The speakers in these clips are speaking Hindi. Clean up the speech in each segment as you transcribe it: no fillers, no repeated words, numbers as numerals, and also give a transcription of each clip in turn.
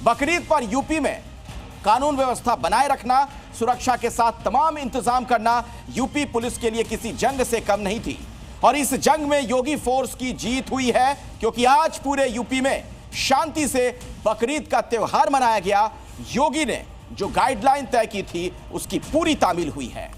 बकरीद पर यूपी में कानून व्यवस्था बनाए रखना, सुरक्षा के साथ तमाम इंतजाम करना यूपी पुलिस के लिए किसी जंग से कम नहीं थी। और इस जंग में योगी फोर्स की जीत हुई है, क्योंकि आज पूरे यूपी में शांति से बकरीद का त्योहार मनाया गया। योगी ने जो गाइडलाइन तय की थी उसकी पूरी तामील हुई है।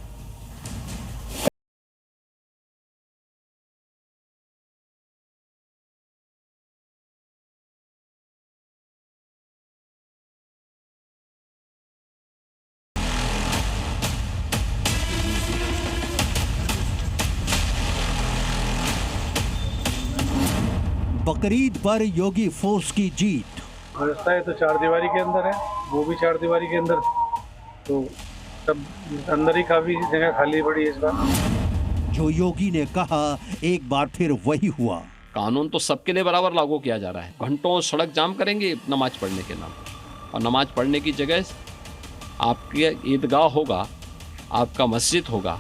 बकरीद पर योगी फोर्स की जीत। व्यवस्था है तो चार दीवारी के अंदर है, वो भी चार दीवारी के अंदर, तो सब अंदर ही काफी जगह खाली पड़ी है इस बार। जो योगी ने कहा एक बार फिर वही हुआ। कानून तो सबके लिए बराबर लागू किया जा रहा है। घंटों सड़क जाम करेंगे नमाज पढ़ने के नाम पर, और नमाज पढ़ने की जगह आपके ईदगाह होगा, आपका मस्जिद होगा,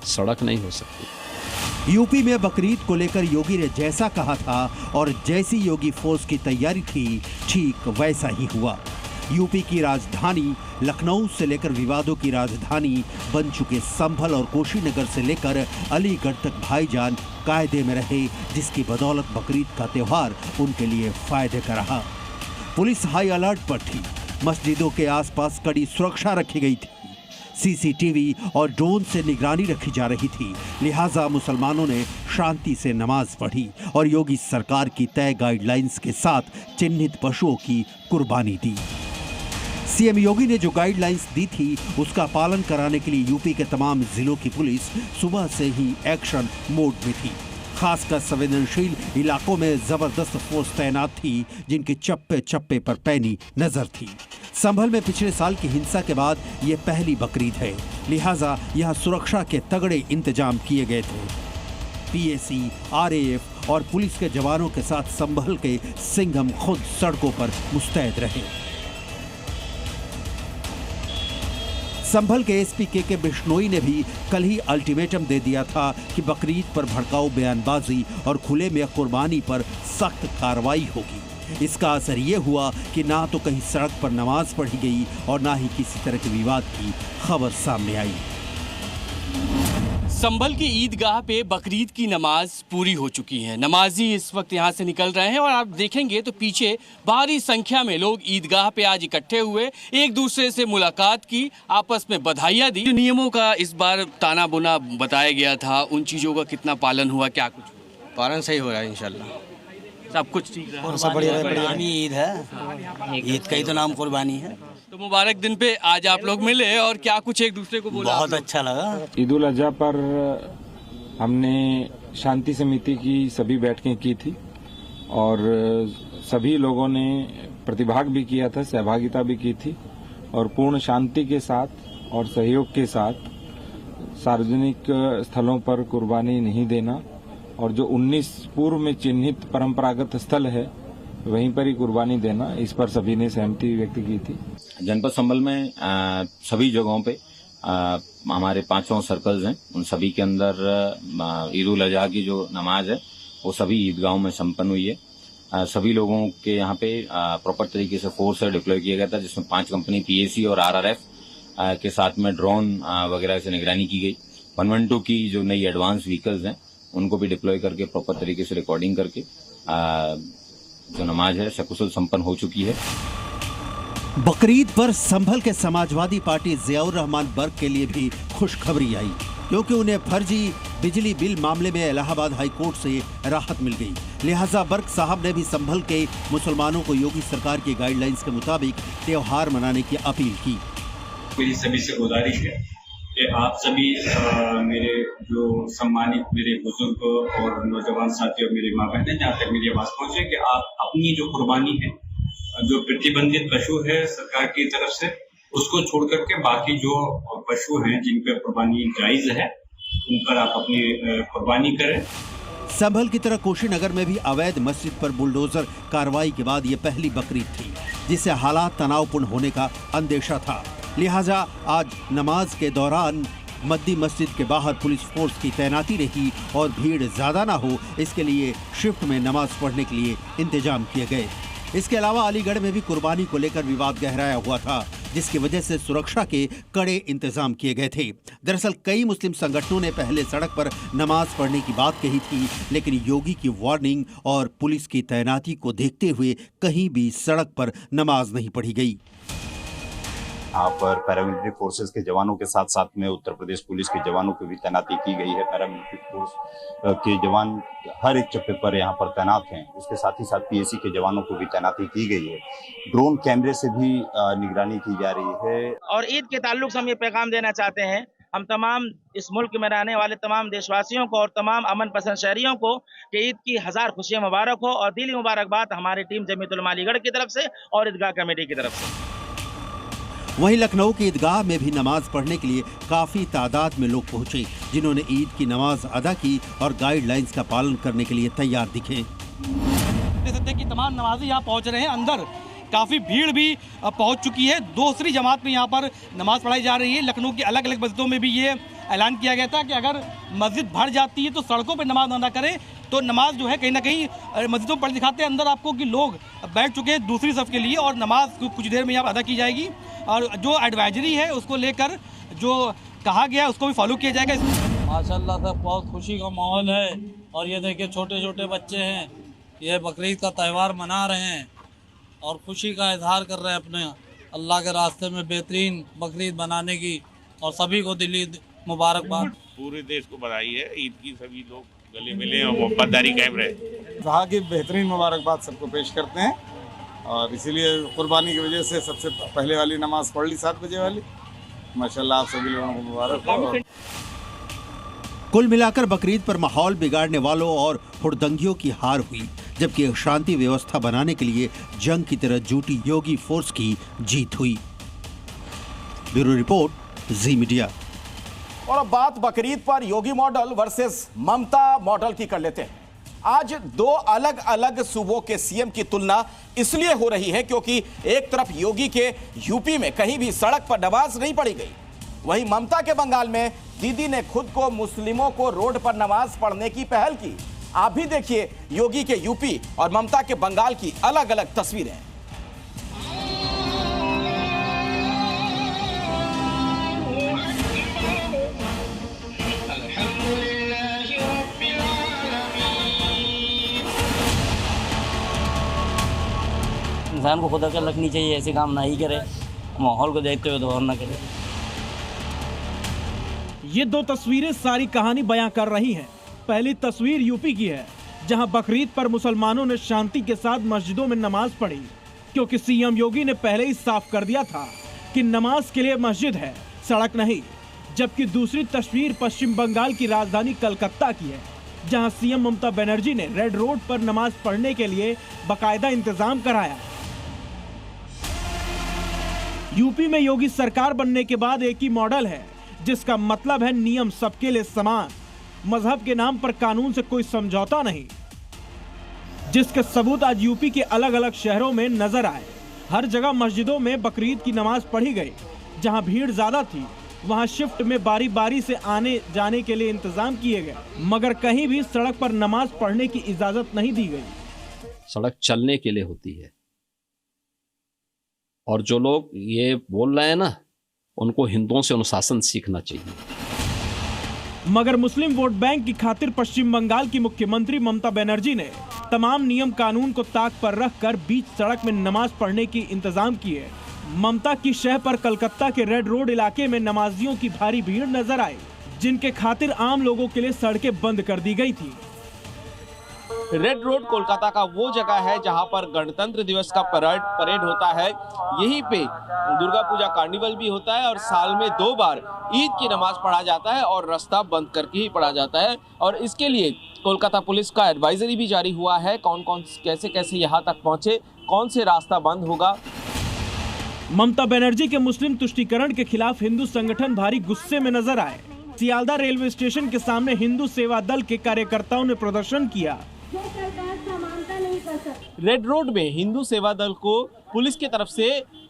सड़क नहीं हो सकती। यूपी में बकरीद को लेकर योगी ने जैसा कहा था और जैसी योगी फोर्स की तैयारी थी, ठीक वैसा ही हुआ। यूपी की राजधानी लखनऊ से लेकर विवादों की राजधानी बन चुके संभल और कुशीनगर से लेकर अलीगढ़ तक भाईजान कायदे में रहे, जिसकी बदौलत बकरीद का त्योहार उनके लिए फायदे का रहा। पुलिस हाई अलर्ट पर थी, मस्जिदों के आसपास कड़ी सुरक्षा रखी गई थी, सीसीटीवी और ड्रोन से निगरानी रखी जा रही थी। लिहाजा मुसलमानों ने शांति से नमाज पढ़ी और योगी सरकार की तय गाइडलाइंस के साथ चिन्हित पशुओं की कुर्बानी दी। सीएम योगी ने जो गाइडलाइंस दी थी उसका पालन कराने के लिए यूपी के तमाम जिलों की पुलिस सुबह से ही एक्शन मोड में थी। खासकर संवेदनशील इलाकों में जबरदस्त फोर्स तैनात थी, जिनकी चप्पे चप्पे पर पैनी नजर थी। संभल में पिछले साल की हिंसा के बाद ये पहली बकरीद है, लिहाजा यहाँ सुरक्षा के तगड़े इंतजाम किए गए थे। पीएसी, आरएएफ और पुलिस के जवानों के साथ संभल के सिंघम खुद सड़कों पर मुस्तैद रहे। संभल के एसपी के बिश्नोई ने भी कल ही अल्टीमेटम दे दिया था कि बकरीद पर भड़काऊ बयानबाजी और खुले में कुर्बानी पर सख्त कार्रवाई होगी। इसका असर ये हुआ कि ना तो कहीं सड़क पर नमाज पढ़ी गई और ना ही किसी तरह के विवाद की खबर सामने आई। संभल की ईदगाह पे बकरीद की नमाज पूरी हो चुकी है। नमाजी इस वक्त यहाँ से निकल रहे हैं और आप देखेंगे तो पीछे भारी संख्या में लोग ईदगाह पे आज इकट्ठे हुए, एक दूसरे से मुलाकात की, आपस में बधाइयाँ दी। नियमों का इस बार ताना बुना बताया गया था, उन चीज़ों का कितना पालन हुआ, क्या कुछ पालन सही हो रहा है इंशाल्लाह, सब कुछ ठीक रहा? सब बढ़िया। ईद है, ईद का ही तो नाम कुर्बानी है। तो मुबारक दिन पे आज आप लोग मिले और क्या कुछ एक दूसरे को बोला? बहुत अच्छा लगा। ईद उल अजहा पर हमने शांति समिति की सभी बैठकें की थी और सभी लोगों ने प्रतिभाग भी किया था, सहभागिता भी की थी और पूर्ण शांति के साथ और सहयोग के साथ सार्वजनिक स्थलों पर कुर्बानी नहीं देना और जो 19 पूर्व में चिन्हित परंपरागत स्थल है वहीं पर ही कुर्बानी देना, इस पर सभी ने सहमति व्यक्त की थी। जनपद संभल में सभी जगहों पे हमारे 5 सर्कल्स हैं, उन सभी के अंदर ईद उल अजहा की जो नमाज है वो सभी ईदगाहों में संपन्न हुई है। सभी लोगों के यहाँ पे प्रॉपर तरीके से फोर्स डिप्लॉय किया गया था, जिसमें 5 कंपनी पीएसी और आरआरएफ के साथ में ड्रोन वगैरह से निगरानी की गई। 112 की जो नई एडवांस व्हीकल्स हैं उनको भी डिप्लॉय करके प्रॉपर तरीके से रिकॉर्डिंग करके जो नमाज है सकुशल संपन्न हो चुकी है। बकरीद पर संभल के समाजवादी पार्टी जियाउर रहमान बर्क के लिए भी खुशखबरी आई, क्योंकि उन्हें फर्जी बिजली बिल मामले में इलाहाबाद हाई कोर्ट से राहत मिल गई। लिहाजा बर्क साहब ने भी संभल के मुसलमानों को योगी सरकार की गाइडलाइंस के मुताबिक त्योहार मनाने की अपील की। मेरी सभी से गुजारिश है कि आप सभी मेरे जो सम्मानित मेरे बुजुर्ग और नौजवान साथी और मेरी माँ बहनें, जहाँ तक मेरी आवाज पहुँचे, कि आप अपनी जो कुर्बानी है, जो प्रतिबंधित पशु है सरकार की तरफ से, उसको छोड़ करके बाकी जो पशु हैं जिन पर कुर्बानी जायज है उन पर आप अपनी कुर्बानी करें। संभल की तरह कुशीनगर में भी अवैध मस्जिद पर बुलडोजर कार्रवाई के बाद ये पहली बकरीद थी, जिससे हालात तनावपूर्ण होने का अंदेशा था। लिहाजा आज नमाज के दौरान मद्दी मस्जिद के बाहर पुलिस फोर्स की तैनाती रही और भीड़ ज्यादा ना हो, इसके लिए शिफ्ट में नमाज पढ़ने के लिए इंतजाम किए गए। इसके अलावा अलीगढ़ में भी कुर्बानी को लेकर विवाद गहराया हुआ था, जिसकी वजह से सुरक्षा के कड़े इंतजाम किए गए थे। दरअसल कई मुस्लिम संगठनों ने पहले सड़क पर नमाज पढ़ने की बात कही थी, लेकिन योगी की वार्निंग और पुलिस की तैनाती को देखते हुए कहीं भी सड़क पर नमाज नहीं पढ़ी गई। यहाँ पर पैरामिलिट्री फोर्सेस के जवानों के साथ साथ में उत्तर प्रदेश पुलिस के जवानों की भी तैनाती की गई है। पैरामिलिट्री फोर्स के जवान हर एक चप्पे पर यहाँ पर तैनात हैं। उसके साथ ही साथ पीएसी के जवानों को भी तैनाती की गई है। ड्रोन कैमरे से भी निगरानी की जा रही है। और ईद के ताल्लुक से हम ये पैगाम देना चाहते हैं हम तमाम इस मुल्क में रहने वाले तमाम देशवासियों को और तमाम अमन पसंद शहरियों को कि ईद की हजार खुशियां मुबारक हो और दिली मुबारकबाद हमारी टीम जमीयत उलमा अलीगढ़ की तरफ से और ईदगाह कमेटी की तरफ से। वहीं लखनऊ की ईदगाह में भी नमाज पढ़ने के लिए काफी तादाद में लोग पहुंचे, जिन्होंने ईद की नमाज अदा की और गाइडलाइंस का पालन करने के लिए तैयार दिखे। देख सकते हैं कि तमाम नमाजी यहाँ पहुंच रहे हैं। अंदर काफी भीड़ भी पहुंच चुकी है। दूसरी जमात में यहाँ पर नमाज पढ़ाई जा रही है। लखनऊ की अलग अलग मस्जिदों में भी ये ऐलान किया गया था कि अगर मस्जिद भर जाती है तो सड़कों पर नमाज अदा करें। तो नमाज जो है कहीं ना कहीं मस्जिदों पर दिखाते हैं अंदर आपको कि लोग बैठ चुके हैं दूसरी सफ के लिए और नमाज कुछ देर में यहाँ अदा की जाएगी। और जो एडवाइजरी है उसको लेकर जो कहा गया है उसको भी फॉलो किया जाएगा। माशाल्लाह से बहुत खुशी का माहौल है। और ये देखिए छोटे छोटे बच्चे हैं, ये बकरीद का त्यौहार मना रहे हैं और खुशी का इजहार कर रहे हैं अपने अल्लाह के रास्ते में बेहतरीन बकरीद बनाने की। और सभी को दिली मुबारकबाद। पूरे देश को बधाई है, ईद की सभी लोग गले मिले और वफादारी कायम रहे। कहा कि बेहतरीन मुबारकबाद सबको पेश करते हैं और इसीलिए कुर्बानी की वजह से सबसे पहले वाली नमाज पढ़ ली 7 बजे वाली। माशाल्लाह आप सभी लोगों को मुबारक हो। कुल मिलाकर बकरीद पर माहौल बिगाड़ने वालों और हुड़दंगियों की हार हुई, जबकि शांति व्यवस्था बनाने के लिए जंग की तरह जुटी योगी फोर्स की जीत हुई। ब्यूरो रिपोर्ट, जी मीडिया। और अब बात बकरीद पर योगी मॉडल वर्सेस ममता मॉडल की कर लेते हैं। आज दो अलग अलग सूबों के सीएम की तुलना इसलिए हो रही है क्योंकि एक तरफ योगी के यूपी में कहीं भी सड़क पर नमाज नहीं पढ़ी गई, वहीं ममता के बंगाल में दीदी ने खुद को मुस्लिमों को रोड पर नमाज पढ़ने की पहल की। आप भी देखिए योगी के यूपी और ममता के बंगाल की अलग अलग तस्वीरें। इंसान को खुद अकल रखनी चाहिए, ऐसे काम ना ही करे, माहौल को देखते हुए तो और ना करे। ये दो तस्वीरें सारी कहानी बयां कर रही हैं। पहली तस्वीर यूपी की है, जहां बकरीद पर मुसलमानों ने शांति के साथ मस्जिदों में नमाज पढ़ी, क्योंकि सीएम योगी ने पहले ही साफ कर दिया था कि नमाज के लिए मस्जिद है, सड़क नहीं। जबकि दूसरी तस्वीर पश्चिम बंगाल की राजधानी कलकत्ता की है, जहां सीएम ममता बनर्जी ने रेड रोड पर नमाज पढ़ने के लिए बाकायदा इंतजाम कराया। यूपी में योगी सरकार बनने के बाद एक ही मॉडल है, जिसका मतलब है नियम सबके लिए समान, मजहब के नाम पर कानून से कोई समझौता नहीं, जिसके सबूत आज यूपी के अलग अलग शहरों में नजर आए। हर जगह मस्जिदों में बकरीद की नमाज पढ़ी गई। जहां भीड़ ज्यादा थी वहां शिफ्ट में बारी बारी से आने जाने के लिए इंतजाम किए गए, मगर कहीं भी सड़क पर नमाज पढ़ने की इजाजत नहीं दी गई। सड़क चलने के लिए होती है और जो लोग ये बोल रहे हैं ना, उनको हिंदुओं से अनुशासन सीखना चाहिए। मगर मुस्लिम वोट बैंक की खातिर पश्चिम बंगाल की मुख्यमंत्री ममता बनर्जी ने तमाम नियम कानून को ताक पर रखकर बीच सड़क में नमाज पढ़ने की इंतजाम किए। ममता की शह पर कलकत्ता के रेड रोड इलाके में नमाजियों की भारी भीड़ नजर आई, जिनके खातिर आम लोगों के लिए सड़कें बंद कर दी गई थी। रेड रोड कोलकाता का वो जगह है जहां पर गणतंत्र दिवस का परेड होता है। यहीं पे दुर्गा पूजा कार्निवल भी होता है और साल में 2 बार ईद की नमाज पढ़ा जाता है और रास्ता बंद करके ही पढ़ा जाता है। और इसके लिए कोलकाता पुलिस का एडवाइजरी भी जारी हुआ है, कौन कौन कैसे कैसे यहाँ तक पहुंचे, कौन से रास्ता बंद होगा। ममता बनर्जी के मुस्लिम तुष्टीकरण के खिलाफ हिंदू संगठन भारी गुस्से में नजर आए। सियालदा रेलवे स्टेशन के सामने हिंदू सेवा दल के कार्यकर्ताओं ने प्रदर्शन किया। रेड रोड में हिंदू सेवा दल को पुलिस की तरफ से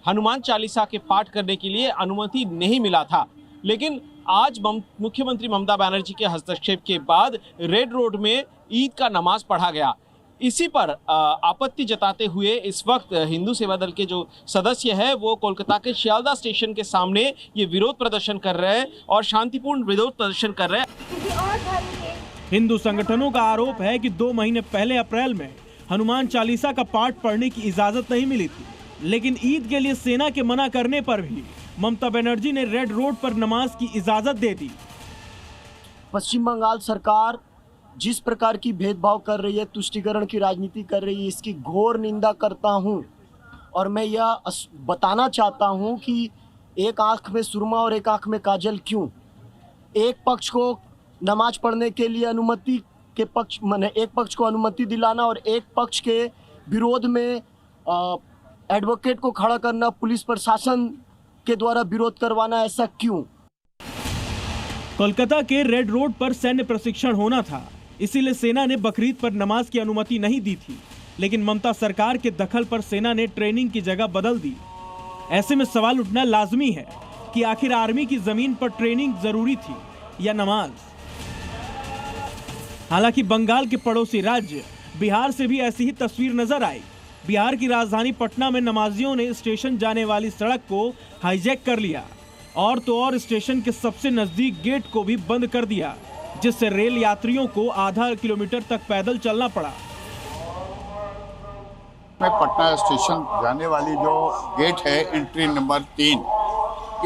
हनुमान चालीसा के पाठ करने के लिए अनुमति नहीं मिला था, लेकिन आज मुख्यमंत्री ममता बनर्जी के हस्तक्षेप के बाद रेड रोड में ईद का नमाज पढ़ा गया। इसी पर आपत्ति जताते हुए इस वक्त हिंदू सेवा दल के जो सदस्य हैं वो कोलकाता के शियालदा स्टेशन के सामने ये विरोध प्रदर्शन कर रहे हैं और शांतिपूर्ण विरोध प्रदर्शन कर रहे हैं। हिंदू संगठनों का आरोप है कि 2 महीने पहले अप्रैल में हनुमान चालीसा का पाठ पढ़ने की इजाजत नहीं मिली थी, लेकिन ईद के लिए सेना के मना करने पर भी ममता बनर्जी ने रेड रोड पर नमाज की इजाजत दे दी। पश्चिम बंगाल सरकार जिस प्रकार की भेदभाव कर रही है, तुष्टीकरण की राजनीति कर रही है, इसकी घोर निंदा करता हूं। और मैं यह बताना चाहता हूं कि एक आंख में सुरमा और एक आंख में काजल क्यों। एक पक्ष को नमाज पढ़ने के लिए अनुमति के पक्ष माने एक पक्ष को अनुमति दिलाना और एक पक्ष के विरोध में एडवोकेट को खड़ा करना, पुलिस प्रशासन के द्वारा विरोध करवाना, ऐसा क्यों? कोलकाता के रेड रोड पर सैन्य प्रशिक्षण होना था, इसीलिए सेना ने बकरीद पर नमाज की अनुमति नहीं दी थी। लेकिन ममता सरकार के दखल पर सेना ने ट्रेनिंग की जगह बदल दी। ऐसे में सवाल उठना लाजमी है कि आखिर आर्मी की जमीन पर ट्रेनिंग जरूरी थी या नमाज। हालांकि बंगाल के पड़ोसी राज्य बिहार से भी ऐसी ही तस्वीर नजर आई। बिहार की राजधानी पटना में नमाजियों ने स्टेशन जाने वाली सड़क को हाईजैक कर लिया और तो और स्टेशन के सबसे नजदीक गेट को भी बंद कर दिया, जिससे रेल यात्रियों को आधा किलोमीटर तक पैदल चलना पड़ा। पटना स्टेशन जाने वाली जो गेट है, एंट्री नंबर 3,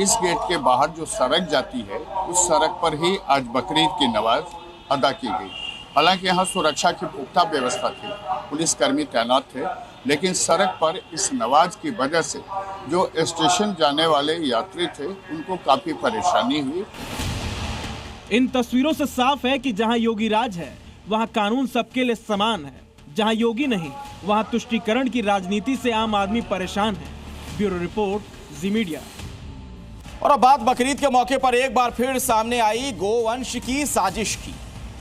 इस गेट के बाहर जो सड़क जाती है, उस सड़क पर ही आज बकरीद की नमाज अदा की गई। हालांकि यहाँ सुरक्षा की पुख्ता व्यवस्था थी, पुलिसकर्मी तैनात थे, लेकिन सड़क पर इस नमाज की वजह से जो स्टेशन जाने वाले यात्री थे उनको काफी परेशानी हुई। इन तस्वीरों से साफ है कि जहां योगी राज है वहां कानून सबके लिए समान है, जहां योगी नहीं वहां तुष्टीकरण की राजनीति से आम आदमी परेशान है। ब्यूरो रिपोर्ट, जी मीडिया। और अब बात बकरीद के मौके पर एक बार फिर सामने आई गोवंश की साजिश की।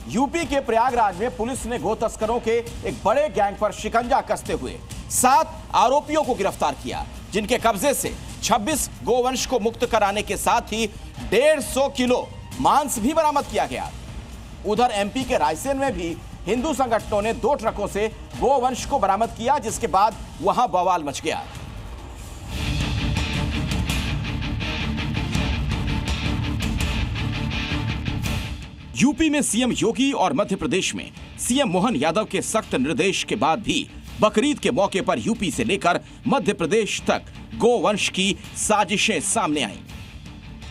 यूपी के प्रयागराज में पुलिस ने गो तस्करों के एक बड़े गैंग पर शिकंजा कसते हुए 7 आरोपियों को गिरफ्तार किया, जिनके कब्जे से 26 गोवंश को मुक्त कराने के साथ ही 150 किलो मांस भी बरामद किया गया। उधर एमपी के रायसेन में भी हिंदू संगठनों ने 2 ट्रकों से गोवंश को बरामद किया, जिसके बाद वहां बवाल मच गया। यूपी में सीएम योगी और मध्य प्रदेश में सीएम मोहन यादव के सख्त निर्देश के बाद भी बकरीद के मौके पर यूपी से लेकर मध्य प्रदेश तक गोवंश की साजिशें सामने आईं।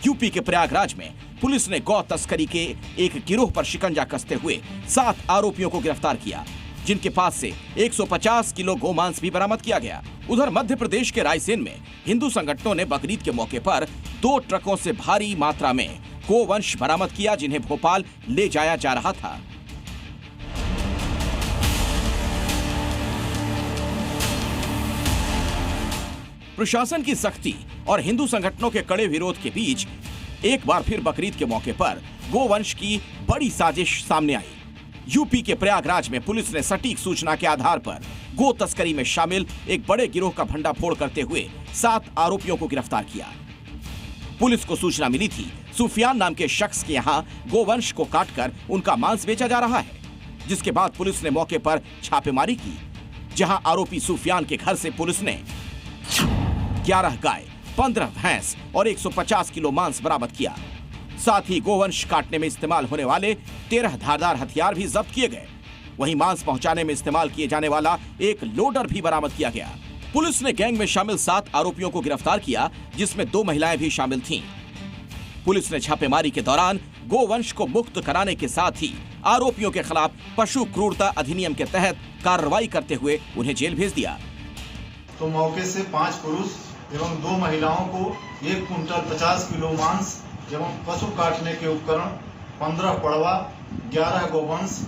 यूपी के प्रयागराज में पुलिस ने गौ तस्करी के एक गिरोह पर शिकंजा कसते हुए 7 आरोपियों को गिरफ्तार किया, जिनके पास से 150 किलो गोमांस भी बरामद किया गया। उधर मध्य प्रदेश के रायसेन में हिंदू संगठनों ने बकरीद के मौके पर 2 ट्रकों से भारी मात्रा में गोवंश बरामद किया, जिन्हें भोपाल ले जाया जा रहा था। प्रशासन की सख्ती और हिंदू संगठनों के कड़े विरोध के बीच एक बार फिर बकरीद के मौके पर गोवंश की बड़ी साजिश सामने आई। यूपी के प्रयागराज में पुलिस ने सटीक सूचना के आधार पर गो तस्करी में शामिल एक बड़े गिरोह का भंडाफोड़ करते हुए 7 आरोपियों को गिरफ्तार किया। पुलिस को सूचना मिली थी सुफियान नाम के शख्स के यहाँ गोवंश को काटकर उनका मांस बेचा जा रहा है, जिसके बाद पुलिस ने मौके पर छापेमारी की, जहां आरोपी सुफियान के घर से पुलिस ने 11 गाय, 15 भैंस और 150 किलो मांस बरामद किया। साथ ही गोवंश काटने में इस्तेमाल होने वाले 13 धारदार हथियार भी जब्त किए गए। वहीं मांस पहुंचाने में इस्तेमाल किए जाने वाला एक लोडर भी बरामद किया गया। पुलिस ने गैंग में शामिल 7 आरोपियों को गिरफ्तार किया, जिसमें 2 महिलाएं भी शामिल थीं। पुलिस ने छापेमारी के दौरान गोवंश को मुक्त कराने के साथ ही आरोपियों के खिलाफ पशु क्रूरता अधिनियम के तहत कार्रवाई करते हुए उन्हें जेल भेज दिया। तो मौके से 5 पुरुष एवं 2 महिलाओं को 1 कुंटल 50 किलो मांस एवं पशु काटने के उपकरण, 15 पड़वा, 11 गोवंश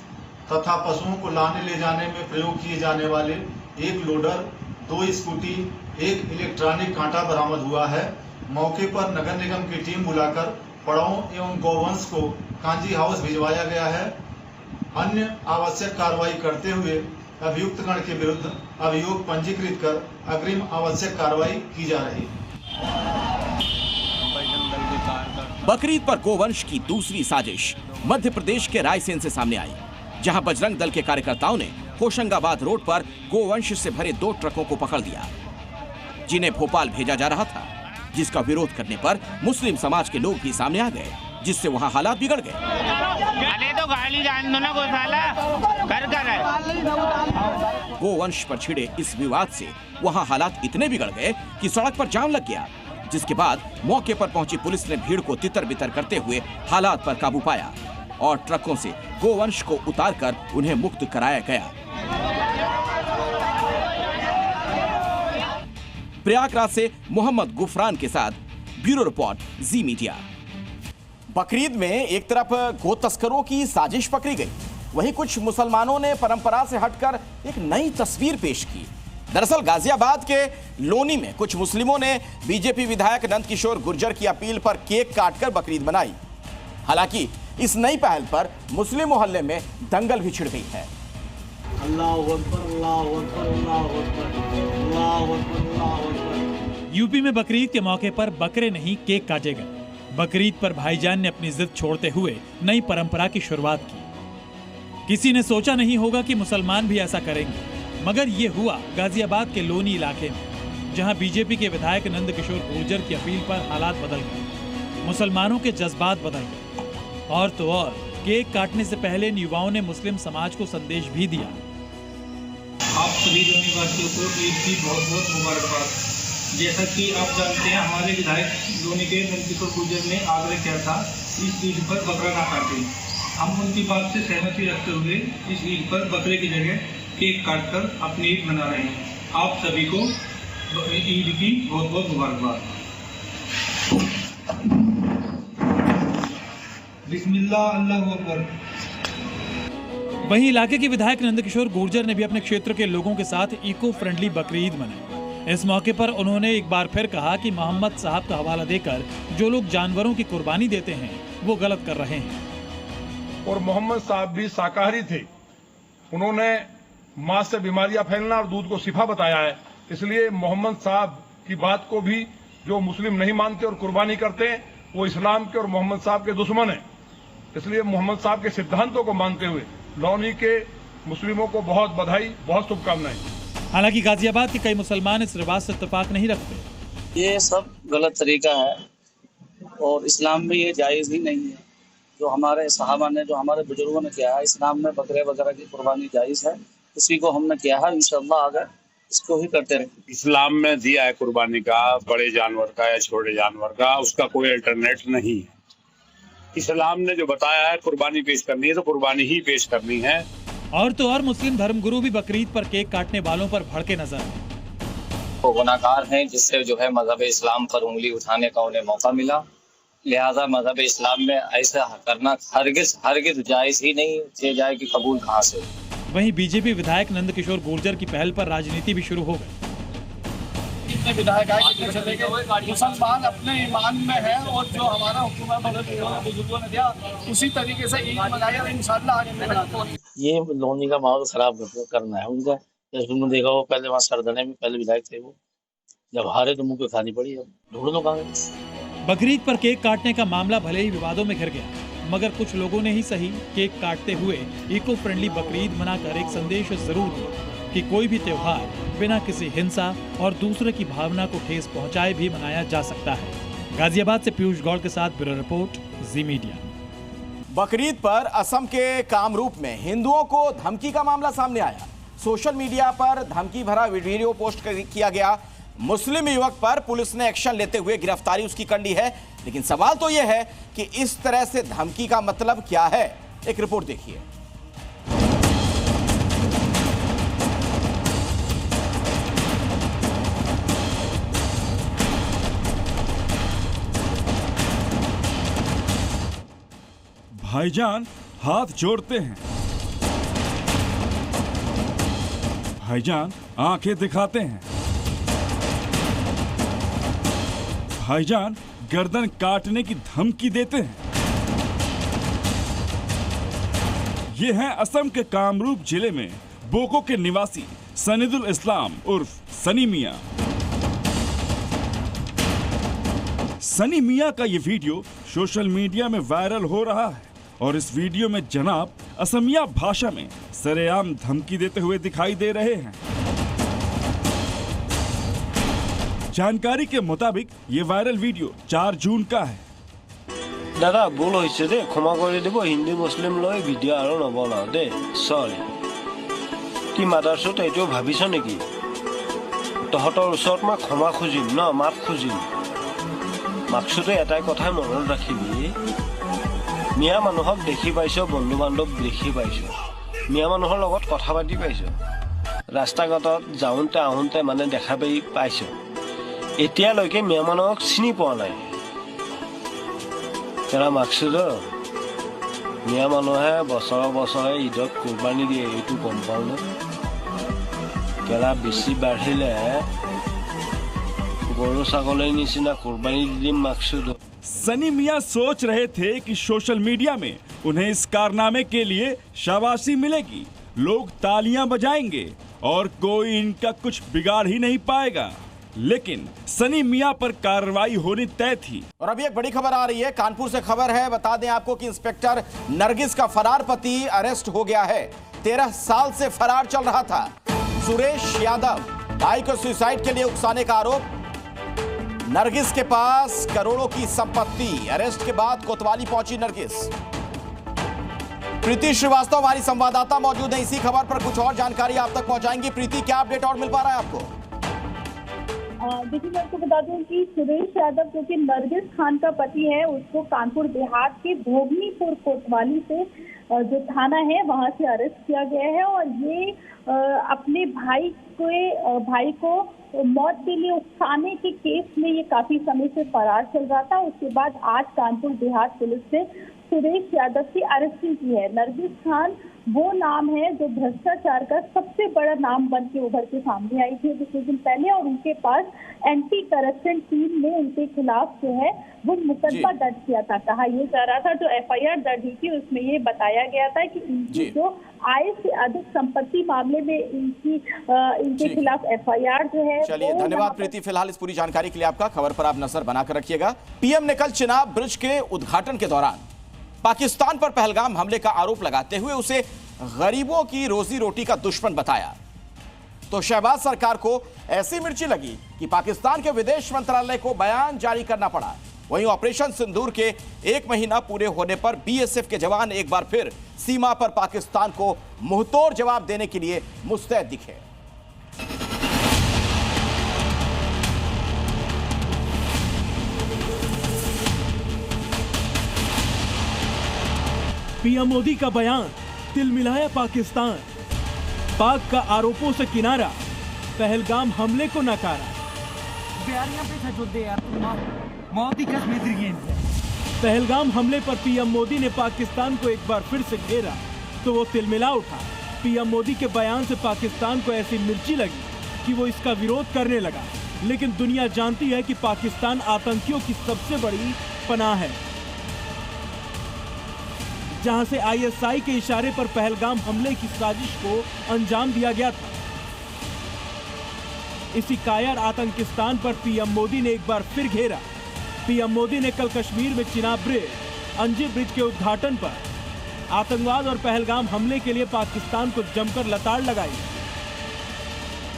तथा पशुओं को लाने ले जाने में प्रयोग किए जाने वाले 1 लोडर, 2 स्कूटी, 1 इलेक्ट्रॉनिक कांटा बरामद हुआ है। मौके पर नगर निगम की टीम बुलाकर पड़ावों एवं गोवंश को कांजी हाउस भिजवाया गया है। अन्य आवश्यक कार्रवाई करते हुए अभियुक्तगण के विरुद्ध अभियोग पंजीकृत कर अग्रिम आवश्यक कार्रवाई की जा रही है। बकरीद पर गोवंश की दूसरी साजिश मध्य प्रदेश के रायसेन से सामने आई, जहां बजरंग दल के कार्यकर्ताओं ने होशंगाबाद रोड पर गोवंश से भरे 2 ट्रकों को पकड़ लिया, जिन्हें भोपाल भेजा जा रहा था, जिसका विरोध करने पर मुस्लिम समाज के लोग भी सामने आ गए, जिससे वहां हालात बिगड़ गए। तो गाली जान दो ना को साला कर है। गोवंश पर छिड़े इस विवाद से वहां हालात इतने बिगड़ गए कि सड़क पर जाम लग गया, जिसके बाद मौके पर पहुंची पुलिस ने भीड़ को तितर-बितर करते हुए हालात पर काबू पाया और ट्रकों से गोवंश को उतारकर उन्हें मुक्त कराया गया। प्रयागराज से मोहम्मद गुफरान के साथ ब्यूरो रिपोर्ट, जी मीडिया। बकरीद में एक तरफ गो तस्करों की साजिश पकड़ी गई, वहीं कुछ मुसलमानों ने परंपरा से हटकर एक नई तस्वीर पेश की। दरअसल गाजियाबाद के लोनी में कुछ मुस्लिमों ने बीजेपी विधायक नंदकिशोर गुर्जर की अपील पर केक काटकर बकरीद मनाई। हालांकि इस नई पहल पर मुस्लिम मोहल्ले में दंगल भी छिड़ गई है। यूपी में बकरीद के मौके पर बकरे नहीं केक काटे गए। बकरीद पर भाईजान ने अपनी जिद छोड़ते हुए नई परंपरा की शुरुआत की। किसी ने सोचा नहीं होगा कि मुसलमान भी ऐसा करेंगे, मगर ये हुआ गाजियाबाद के लोनी इलाके में, जहां बीजेपी के विधायक नंदकिशोर गुर्जर की अपील पर हालात बदल गए, मुसलमानों के जज्बात बदल गए। और तो और केक काटने से पहले इन युवाओं ने मुस्लिम समाज को संदेश भी दिया। आप सभी लोनी वासियों को ईद की बहुत बहुत मुबारकबाद। जैसा कि आप जानते हैं, हमारे विधायक लोनी के नंदकिशोर गुर्जर ने आग्रह किया था इस ईद पर बकरा ना काटें। हम उनकी बात से सहमति रखते हुए इस ईद पर बकरे की जगह केक काटकर अपनी ईद मना रहे हैं। आप सभी को ईद की बहुत बहुत मुबारकबाद। बिस्मिल्लाह, अल्लाहू अकबर। वहीं इलाके के विधायक नंदकिशोर गुर्जर ने भी अपने क्षेत्र के लोगों के साथ इको फ्रेंडली बकरीद मनाई। इस मौके पर उन्होंने एक बार फिर कहा कि मोहम्मद साहब का हवाला देकर जो लोग जानवरों की कुर्बानी देते हैं वो गलत कर रहे हैं। और मोहम्मद साहब भी शाकाहारी थे, उन्होंने मांस से बीमारियां फैलना और दूध को शिफा बताया है। इसलिए मोहम्मद साहब की बात को भी जो मुस्लिम नहीं मानते और कुर्बानी करते हैं वो इस्लाम के और मोहम्मद साहब के दुश्मन हैं। इसलिए मोहम्मद साहब के सिद्धांतों को मानते हुए लोनी के मुस्लिमों को बहुत बधाई, बहुत शुभकामनाएं। हालांकि गाजियाबाद के कई मुसलमान इस रिवाज से इत्तेफाक नहीं रखते। ये सब गलत तरीका है और इस्लाम में ये जायज़ ही नहीं है। जो हमारे सहाबा ने, जो हमारे बुजुर्गों ने किया है, इस्लाम में बकरे वगैरह की कुर्बानी जायज़ है, इसी को हमने किया है। इंशाअल्लाह आगे इसको ही करते रहे। इस्लाम में दिया है कुर्बानी का, बड़े जानवर का या छोटे जानवर का, उसका कोई अल्टरनेट नहीं है। इस्लाम ने जो बताया है कुर्बानी पेश करनी है तो कुर्बानी ही पेश करनी है। और तो और मुस्लिम धर्मगुरु भी बकरीद पर केक काटने वालों पर भड़के नजर आए। वो गुनाहगार हैं जिससे जो है मजहब इस्लाम पर उंगली उठाने का उन्हें मौका मिला, लिहाजा मजहब इस्लाम में ऐसा करना हरगिज जायज ही नहीं किया जाए कि कबूल कहाँ से। वहीं बीजेपी विधायक नंदकिशोर गुर्जर की पहल पर राजनीति भी शुरू हो गई। कितने विधायक आए, कितने चले गए, मुसलमान अपने ईमान में है और जो हमारा हुकूमत बुजुर्गों ने दिया उसी तरीके से ईद मनाई और इंशाअल्लाह आगे बढ़ेंगे। ये लोनी का माहौल खराब करना है उनका। जैसे तुमने देखा वो पहले वहाँ सरदने में पहले विधायक थे, वो जब हारे तो मुंह पे खानी पड़ी। अब ढूंढ लो कहाँ। बकरीद पर केक काटने का मामला भले ही विवादों में घिर गया, मगर कुछ लोगों ने ही सही केक काटते हुए इको फ्रेंडली बकरीद मनाकर एक संदेश जरूर दिया कि कोई भी त्योहार बिना किसी हिंसा और दूसरे की भावना को ठेस पहुंचाए भी मनाया जा सकता है। गाजियाबाद से पीयूष गौड़ के साथ ब्यूरो रिपोर्ट, जी मीडिया। बकरीद पर असम के कामरूप में हिंदुओं को धमकी का मामला सामने आया। सोशल मीडिया पर धमकी भरा वीडियो पोस्ट किया गया। मुस्लिम युवक पर पुलिस ने एक्शन लेते हुए गिरफ्तारी उसकी कर ली है, लेकिन सवाल तो यह है कि इस तरह से धमकी का मतलब क्या है। एक रिपोर्ट देखिए। भाईजान हाथ जोड़ते हैं, भाईजान आंखें दिखाते हैं, भाईजान गर्दन काटने की धमकी देते हैं। ये हैं असम के कामरूप जिले में बोको के निवासी सनीदुल इस्लाम उर्फ सनी मियां। सनी मियां का ये वीडियो सोशल मीडिया में वायरल हो रहा है और इस वीडियो में जनाब असमिया भाषा में सरेआम धमकी देते हुए दिखाई दे रहे हैं। जानकारी के मुताबिक ये वायरल वीडियो 4 जून का है। दादा भूल होइছে दे, क्षमा কৰি দিব। হিন্দী মুছলিম লৈ ভিডিঅ' আৰু নবনাও দে, সৰি। কি মাদাৰছত এইটো ভাবিছ নেকি? তহঁতৰ ওচৰত মই ক্ষমা খুজিম ন, মাফ খুজিম। মাকসুদে এটাই কথাই মনত ৰাখিবি, মিয়া মানুহক দেখি পাইছ, বন্ধু বান্ধৱ দেখি পাইছ, মিয়া মানুহৰ লগত কথা পাতি পাইছ, ৰাস্তা ঘাটত যাওঁতে আহোঁতে মানে দেখা পাইছ। এতিয়ালৈকে মিয়া মানুহক চিনি পোৱা নাই। কেলা মাকসুদ, মিয়া মানুহে বছৰে বছৰে ঈদত কুৰবানী দিয়ে, এইটো গম পাওঁ ন। কেলা বেছি বাঢ়িলে গৰু ছাগলীৰ নিচিনা কুৰবানী দি দিম মাকসুদ। सनी मियां सोच रहे थे कि सोशल मीडिया में उन्हें इस कारनामे के लिए शाबाशी मिलेगी, लोग तालियां बजाएंगे और कोई इनका कुछ बिगाड़ ही नहीं पाएगा। लेकिन सनी मियां पर कार्रवाई होनी तय थी। और अभी एक बड़ी खबर आ रही है, कानपुर से खबर है। बता दें आपको कि इंस्पेक्टर नरगिस का फरार पति अरेस्ट हो गया है। 13 साल से फरार चल रहा था। सुरेश यादव, भाई को सुसाइड के लिए उकसाने का आरोप। नरगिस के पास करोड़ों की संपत्ति। अरेस्ट के बाद कोतवाली पहुंची नरगिस। प्रीति श्रीवास्तव हमारी संवाददाता मौजूद है, इसी खबर पर कुछ और जानकारी आप तक पहुंचाएंगी। प्रीति, क्या अपडेट और मिल पा रहा है आपको? देखिए, मैं आपको बता दूं कि सुरेश यादव जो कि नरगिस खान का पति है, उसको कानपुर देहात के भोगनीपुर कोतवाली से जो थाना है वहां से अरेस्ट किया गया है। और ये अपने भाई को मौत के लिए उकसाने के केस में ये काफी समय से फरार चल रहा था। उसके बाद आज कानपुर देहात पुलिस ने सुरेश यादव की अरेस्टिंग की है। नरगिस खान वो नाम है जो भ्रष्टाचार का सबसे बड़ा नाम बन के उभर के सामने आई थी कुछ दिन पहले, और उनके पास एंटी करप्शन टीम ने उनके खिलाफ जो है वो मुकदमा दर्ज किया था। कहा यह जा रहा था, जो FIR दर्ज हुई थी उसमें ये बताया गया था कि इनकी जो आय से अधिक संपत्ति मामले में इनके खिलाफ FIR जो है। चलिए, धन्यवाद प्रीति फिलहाल इस पूरी जानकारी के लिए आपका। खबर पर आप नजर बनाकर रखिएगा। PM ने कल चिनाब ब्रिज के उद्घाटन के दौरान पाकिस्तान पर पहलगाम हमले का आरोप लगाते हुए उसे गरीबों की रोजी रोटी का दुश्मन बताया। तो शहबाज सरकार को ऐसी मिर्ची लगी कि पाकिस्तान के विदेश मंत्रालय को बयान जारी करना पड़ा। वहीं ऑपरेशन सिंदूर के 1 महीना पूरे होने पर BSF के जवान एक बार फिर सीमा पर पाकिस्तान को मुंहतोड़ जवाब देने के लिए मुस्तैद दिखे। PM मोदी का बयान, तिलमिलाया पाकिस्तान। पाक का आरोपों से किनारा, पहलगाम हमले को नकारा। पहलगाम हमले पर PM मोदी ने पाकिस्तान को एक बार फिर से घेरा तो वो तिलमिला उठा। PM मोदी के बयान से पाकिस्तान को ऐसी मिर्ची लगी कि वो इसका विरोध करने लगा। लेकिन दुनिया जानती है कि पाकिस्तान आतंकियों की सबसे बड़ी पनाह है। जहां से ISI के इशारे पर पहलगाम हमले की साजिश को अंजाम दिया गया था। इसी कायर आतंकिस्तान पर PM मोदी ने एक बार फिर घेरा। PM मोदी ने कल कश्मीर में चिनाब ब्रिज, अंजी ब्रिज के उद्घाटन पर आतंकवाद और पहलगाम हमले के लिए पाकिस्तान को जमकर लताड़ लगाई।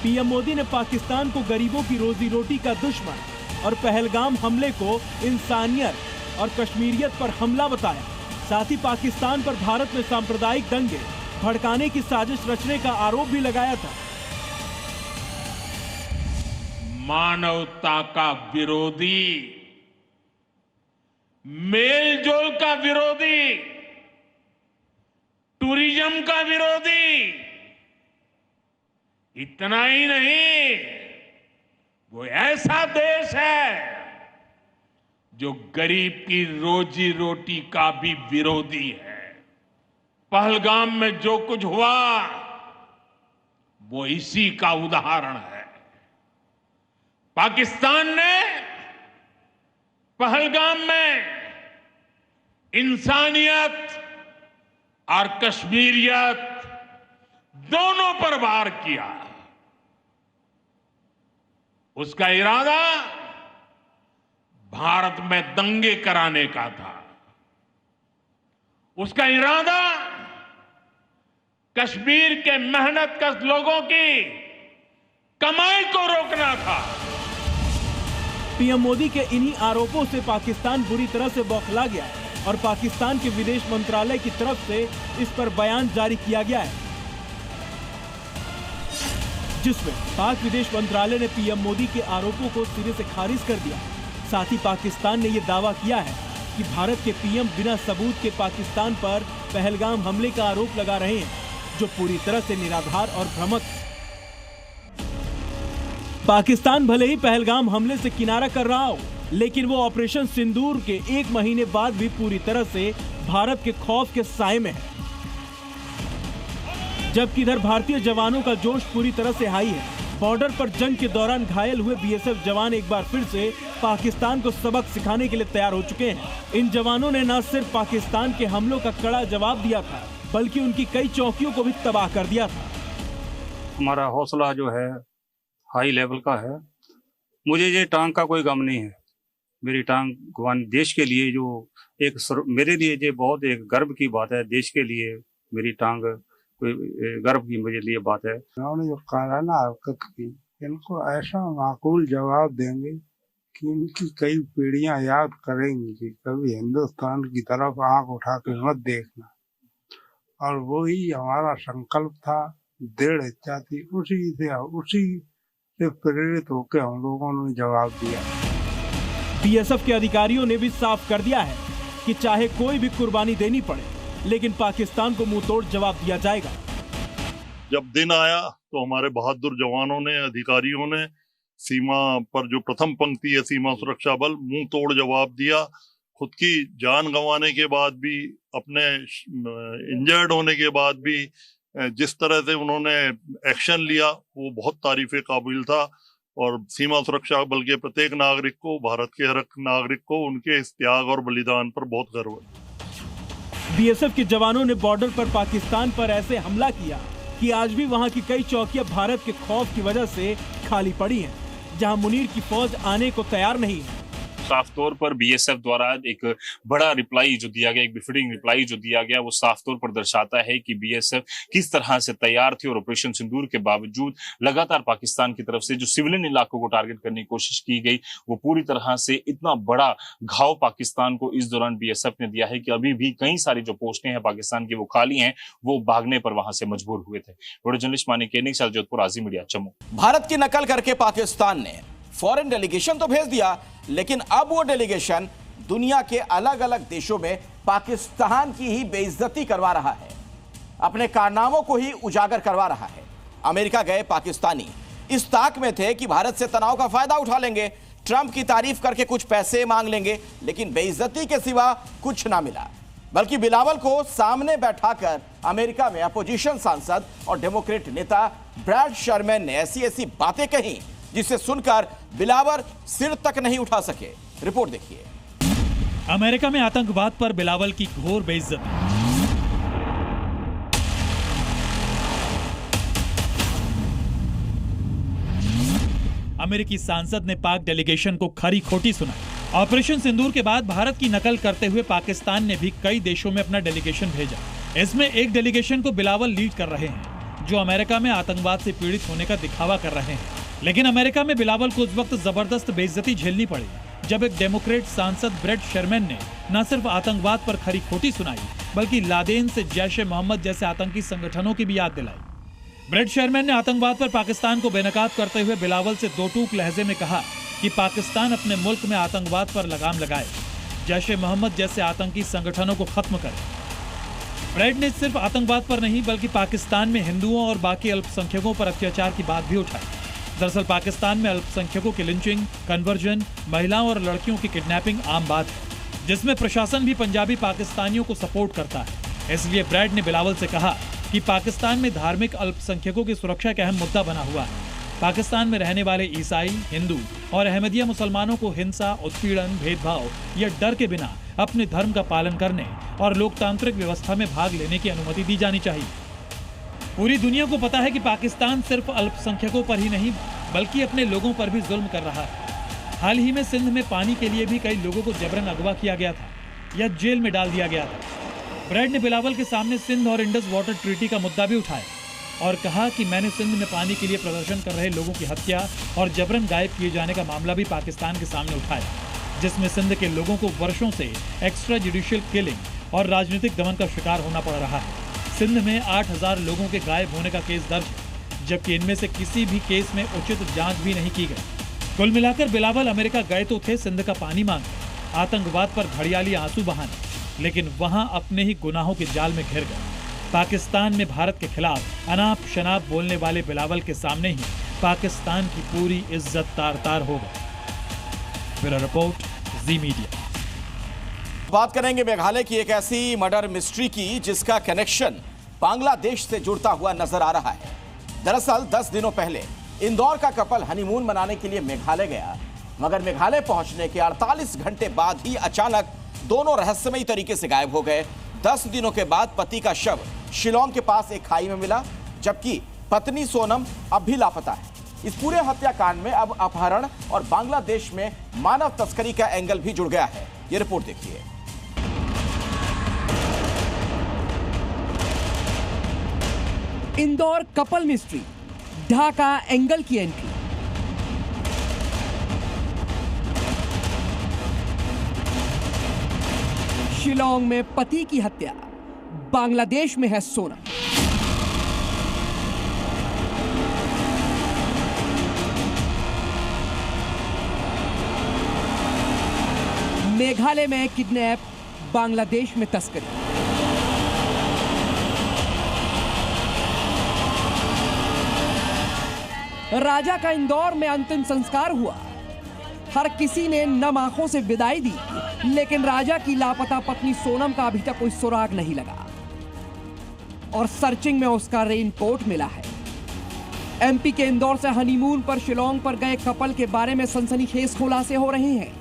PM मोदी ने पाकिस्तान को गरीबों की रोजी रोटी का दुश्मन और पहलगाम हमले को इंसानियत और कश्मीरियत पर हमला बताया। साथ ही पाकिस्तान पर भारत में सांप्रदायिक दंगे भड़काने की साजिश रचने का आरोप भी लगाया था। मानवता का विरोधी, मेलजोल का विरोधी, टूरिज्म का विरोधी, इतना ही नहीं, वो ऐसा देश है जो गरीब की रोजी रोटी का भी विरोधी है। पहलगाम में जो कुछ हुआ वो इसी का उदाहरण है। पाकिस्तान ने पहलगाम में इंसानियत और कश्मीरियत दोनों पर वार किया। उसका इरादा भारत में दंगे कराने का था। उसका इरादा कश्मीर के मेहनतकश लोगों की कमाई को रोकना था। पीएम मोदी के इन्हीं आरोपों से पाकिस्तान बुरी तरह से बौखला गया है और पाकिस्तान के विदेश मंत्रालय की तरफ से इस पर बयान जारी किया गया है, जिसमें पाक विदेश मंत्रालय ने पीएम मोदी के आरोपों को सिरे से खारिज कर दिया। साथ ही पाकिस्तान ने यह दावा किया है कि भारत के पीएम बिना सबूत के पाकिस्तान पर पहलगाम हमले का आरोप लगा रहे हैं, जो पूरी तरह से निराधार और भ्रामक है। पाकिस्तान भले ही पहलगाम हमले से किनारा कर रहा हो, लेकिन वो ऑपरेशन सिंदूर के 1 महीने बाद भी पूरी तरह से भारत के खौफ के साए में है। जबकि इधर भारतीय जवानों का जोश पूरी तरह से हाई है। बॉर्डर पर जंग के दौरान घायल हुए बीएसएफ जवान एक बार फिर से पाकिस्तान को सबक सिखाने के लिए तैयार हो चुके हैं। इन जवानों ने न सिर्फ पाकिस्तान के हमलों का कड़ा जवाब दिया था, बल्कि उनकी कई चौकियों को भी तबाह कर दिया था। हमारा हौसला जो है हाई लेवल का है। मुझे ये टांग का कोई गम नहीं है। मेरी टांग गवान देश के लिए जो मेरे लिए ये बहुत एक गर्व की बात है। देश के लिए मेरी टांग कोई गर्व की मेरे लिए बात है। उन्होंने जो काराना हरकत की, इनको ऐसा माकूल जवाब देंगे कि इनकी कई पीढ़ियां याद करेंगी कि कभी हिंदुस्तान की तरफ आंख उठा के मत देखना। और वही हमारा संकल्प था, दृढ़ इच्छा थी। उसी से प्रेरित होकर हम लोगों ने जवाब दिया। बीएसएफ के अधिकारियों ने भी साफ कर दिया है कि चाहे कोई भी कुर्बानी देनी पड़े, लेकिन पाकिस्तान को मुंह तोड़ जवाब दिया जाएगा। जब दिन आया तो हमारे बहादुर जवानों ने, अधिकारियों ने सीमा पर जो प्रथम पंक्ति है सीमा सुरक्षा बल, मुंह तोड़ जवाब दिया। खुद की जान गंवाने के बाद भी, अपने इंजर्ड होने के बाद भी जिस तरह से उन्होंने एक्शन लिया वो बहुत तारीफे काबिल था। और सीमा सुरक्षा बल के प्रत्येक नागरिक को, भारत के हर नागरिक को उनके इस त्याग और बलिदान पर बहुत गर्व है। बीएसएफ के जवानों ने बॉर्डर पर पाकिस्तान पर ऐसे हमला किया कि आज भी वहां की कई चौकियां भारत के खौफ की वजह से खाली पड़ी हैं, जहां मुनीर की फौज आने को तैयार नहीं है। साफ तौर पर बीएसएफ द्वारा एक बड़ा रिप्लाई जो दिया गया, एक बिफिटिंग रिप्लाई जो दिया गया, वो साफ तौर पर दर्शाता है कि बीएसएफ किस तरह से तैयार थी। और ऑपरेशन सिंदूर के बावजूद लगातार पाकिस्तान की तरफ से जो सिविलियन इलाकों को टारगेट करने की कोशिश की गई, वो पूरी तरह से इतना बड़ा घाव पाकिस्तान को इस दौरान बीएसएफ ने दिया है कि अभी भी कई सारी जो पोस्टें हैं पाकिस्तान की वो खाली हैं, वो भागने पर वहां से मजबूर हुए थे। वीडियो जर्नलिस्ट मानिक केनिक, जोधपुर, आज़ी मीडिया, जम्मू। भारत की नकल करके पाकिस्तान ने फॉरेन डेलीगेशन तो भेज दिया, लेकिन अब वो डेलीगेशन दुनिया के अलग अलग देशों में पाकिस्तान की ही बेइज्जती करवा रहा है, अपने कारनामों को ही उजागर करवा रहा है। अमेरिका गए पाकिस्तानी इस ताक में थे कि भारत से तनाव का फायदा उठा लेंगे, ट्रंप की तारीफ करके कुछ पैसे मांग लेंगे, लेकिन बेइज्जती के सिवा कुछ ना मिला। बल्कि बिलावल को सामने बैठाकर अमेरिका में अपोजिशन सांसद और डेमोक्रेट नेता ब्रैड शर्मैन ने ऐसी बातें कही जिसे सुनकर बिलावल सिर तक नहीं उठा सके। रिपोर्ट देखिए। अमेरिका में आतंकवाद पर बिलावल की घोर बेइज्जती। अमेरिकी सांसद ने पाक डेलीगेशन को खरी खोटी सुनाई। ऑपरेशन सिंदूर के बाद भारत की नकल करते हुए पाकिस्तान ने भी कई देशों में अपना डेलीगेशन भेजा। इसमें एक डेलीगेशन को बिलावल लीड कर रहे हैं, जो अमेरिका में आतंकवाद से पीड़ित होने का दिखावा कर रहे हैं। लेकिन अमेरिका में बिलावल को उस वक्त जबरदस्त बेइज्जती झेलनी पड़ी जब एक डेमोक्रेट सांसद ब्रैड शर्मैन ने न सिर्फ आतंकवाद पर खरी खोटी सुनाई, बल्कि लादेन से जैश ए मोहम्मद जैसे आतंकी संगठनों की भी याद दिलाई। ब्रैड शर्मैन ने आतंकवाद पर पाकिस्तान को बेनकाब करते हुए बिलावल से दो टूक लहजे में कहा कि पाकिस्तान अपने मुल्क में आतंकवाद पर लगाम लगाए, जैश ए मोहम्मद जैसे आतंकी संगठनों को खत्म करे। ब्रैड ने सिर्फ आतंकवाद पर नहीं, बल्कि पाकिस्तान में हिंदुओं और बाकी अल्पसंख्यकों पर अत्याचार की बात भी उठाई। दरअसल पाकिस्तान में अल्पसंख्यकों की लिंचिंग, कन्वर्जन, महिलाओं और लड़कियों की किडनैपिंग आम बात है, जिसमें प्रशासन भी पंजाबी पाकिस्तानियों को सपोर्ट करता है। इसलिए ब्रैड ने बिलावल से कहा कि पाकिस्तान में धार्मिक अल्पसंख्यकों की सुरक्षा का अहम मुद्दा बना हुआ है। पाकिस्तान में रहने वाले ईसाई, हिंदू और अहमदिया मुसलमानों को हिंसा, उत्पीड़न, भेदभाव या डर के बिना अपने धर्म का पालन करने और लोकतांत्रिक व्यवस्था में भाग लेने की अनुमति दी जानी चाहिए। पूरी दुनिया को पता है कि पाकिस्तान सिर्फ अल्पसंख्यकों पर ही नहीं, बल्कि अपने लोगों पर भी जुल्म कर रहा है। हाल ही में सिंध में पानी के लिए भी कई लोगों को जबरन अगवा किया गया था या जेल में डाल दिया गया था। ब्रैड ने बिलावल के सामने सिंध और इंडस वाटर ट्रीटी का मुद्दा भी उठाया और कहा कि मैंने सिंध में पानी के लिए प्रदर्शन कर रहे लोगों की हत्या और जबरन गायब किए जाने का मामला भी पाकिस्तान के सामने उठाया, जिसमें सिंध के लोगों को वर्षों से एक्स्ट्रा जुडिशियल किलिंग और राजनीतिक दमन का शिकार होना पड़ रहा है। सिंध में 8000 लोगों के गायब होने का केस दर्ज है, जबकि इनमें से किसी भी केस में उचित जांच भी नहीं की गई। कुल मिलाकर बिलावल अमेरिका गए तो थे सिंध का पानी मांगने, आतंकवाद पर घड़ियाली आंसू बहाने, लेकिन वहां अपने ही गुनाहों के जाल में घिर गए। पाकिस्तान में भारत के खिलाफ अनाप शनाप बोलने वाले बिलावल के सामने ही पाकिस्तान की पूरी इज्जत तार-तार हो गई। ब्यूरो रिपोर्ट, जी मीडिया। बात करेंगे मेघालय की एक ऐसी मर्डर मिस्ट्री की जिसका कनेक्शन बांग्लादेश से जुड़ता हुआ नजर आ रहा है। दरअसल 10 दिनों पहले इंदौर का कपल हनीमून मनाने के लिए मेघालय गया, मगर मेघालय पहुंचने के 48 घंटे बाद ही अचानक दोनों रहस्यमयी तरीके से गायब हो गए। 10 दिनों के बाद पति का शव शिलोंग के पास एक खाई में मिला, जबकि पत्नी सोनम अब भी लापता है। इस पूरे हत्याकांड में अब अपहरण और बांग्लादेश में मानव तस्करी का एंगल भी जुड़ गया है। ये रिपोर्ट देखिए। Indore couple mystery, Dhaka angle की एंट्री। शिलोंग में पति की हत्या, बांग्लादेश में है सोना। मेघालय में किडनैप, बांग्लादेश में तस्करी। राजा का इंदौर में अंतिम संस्कार हुआ। हर किसी ने नम आंखों से विदाई दी, लेकिन राजा की लापता पत्नी सोनम का अभी तक कोई सुराग नहीं लगा और सर्चिंग में उसका रेनकोट मिला है। एमपी के इंदौर से हनीमून पर शिलोंग पर गए कपल के बारे में सनसनीखेज खुलासे हो रहे हैं।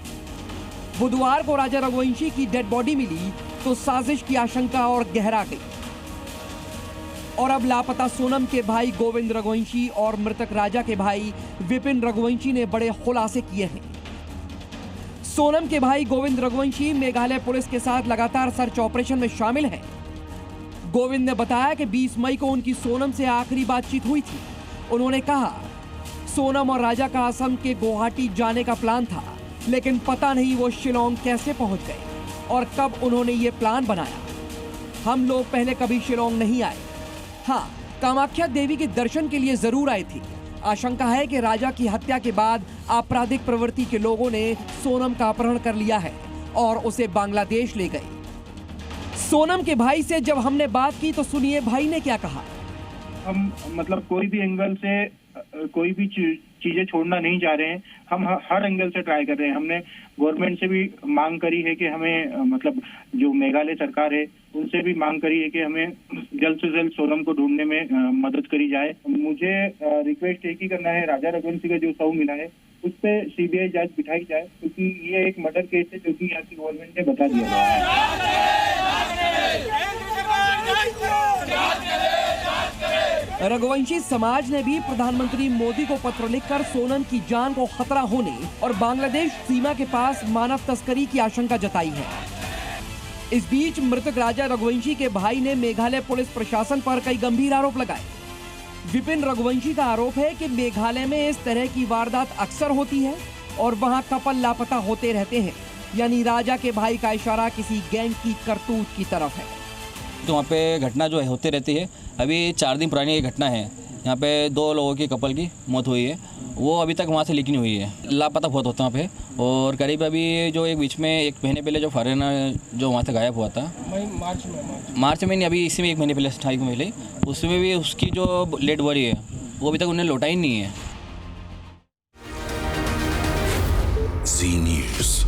बुधवार को राजा रघुवंशी की डेड बॉडी मिली तो साजिश की आशंका और गहरा गई और अब लापता सोनम के भाई गोविंद रघुवंशी और मृतक राजा के भाई विपिन रघुवंशी ने बड़े खुलासे किए हैं। सोनम के भाई गोविंद रघुवंशी मेघालय पुलिस के साथ लगातार सर्च ऑपरेशन में शामिल हैं। गोविंद ने बताया कि 20 मई को उनकी सोनम से आखिरी बातचीत हुई थी। उन्होंने कहा सोनम और राजा का असम के गुवाहाटी जाने का प्लान था, लेकिन पता नहीं वो शिलोंग कैसे पहुंच गए और कब उन्होंने ये प्लान बनाया। हम लोग पहले कभी शिलोंग नहीं आए। हाँ, कामाख्या देवी के दर्शन के लिए जरूर आई थी। आशंका है कि राजा की हत्या के बाद आपराधिक प्रवृत्ति के लोगों ने सोनम का अपहरण कर लिया है और उसे बांग्लादेश ले गए। सोनम के भाई से जब हमने बात की तो सुनिए भाई ने क्या कहा। हम मतलब कोई भी एंगल से कोई भी चीजें छोड़ना नहीं चाह रहे हैं। हम हर एंगल से ट्राई कर रहे हैं। हमने गवर्नमेंट से भी मांग करी है कि हमें मतलब जो मेघालय सरकार है उनसे भी मांग करी है कि हमें जल्द से जल्द सोनम को ढूंढने में मदद करी जाए। मुझे रिक्वेस्ट एक ही करना है, राजा रघुवंशी का जो शव मिला है उस पर सीबीआई जांच बिठाई जाए, क्योंकि ये एक मर्डर केस है जो कि यहाँ की गवर्नमेंट ने बता दिया है। रघुवंशी समाज ने भी प्रधानमंत्री मोदी को पत्र लिखकर सोनम की जान को खतरा होने और बांग्लादेश सीमा के पास मानव तस्करी की आशंका जताई है। इस बीच मृतक राजा रघुवंशी के भाई ने मेघालय पुलिस प्रशासन पर कई गंभीर आरोप लगाए। विपिन रघुवंशी का आरोप है कि मेघालय में इस तरह की वारदात अक्सर होती है और वहां कपल लापता होते रहते हैं, यानी राजा के भाई का इशारा किसी गैंग की करतूत की तरफ है। तो वहाँ पे घटना जो है होती रहती है। अभी 4 दिन पुरानी ये घटना है, यहाँ पे 2 लोगों की कपल की मौत हुई है। वो अभी तक वहाँ से लीक नहीं हुई है। लापता बहुत होता है वहाँ पे। और करीब अभी जो एक बीच में 1 महीने पहले जो फॉरेनर जो वहाँ से गायब हुआ था मार्च में नहीं, अभी इसी में 1 महीने पहले 28 को पहले, उसमें भी उसकी जो डेड बॉडी है वो अभी तक उन्हें लौटा ही नहीं है। जी न्यूज़।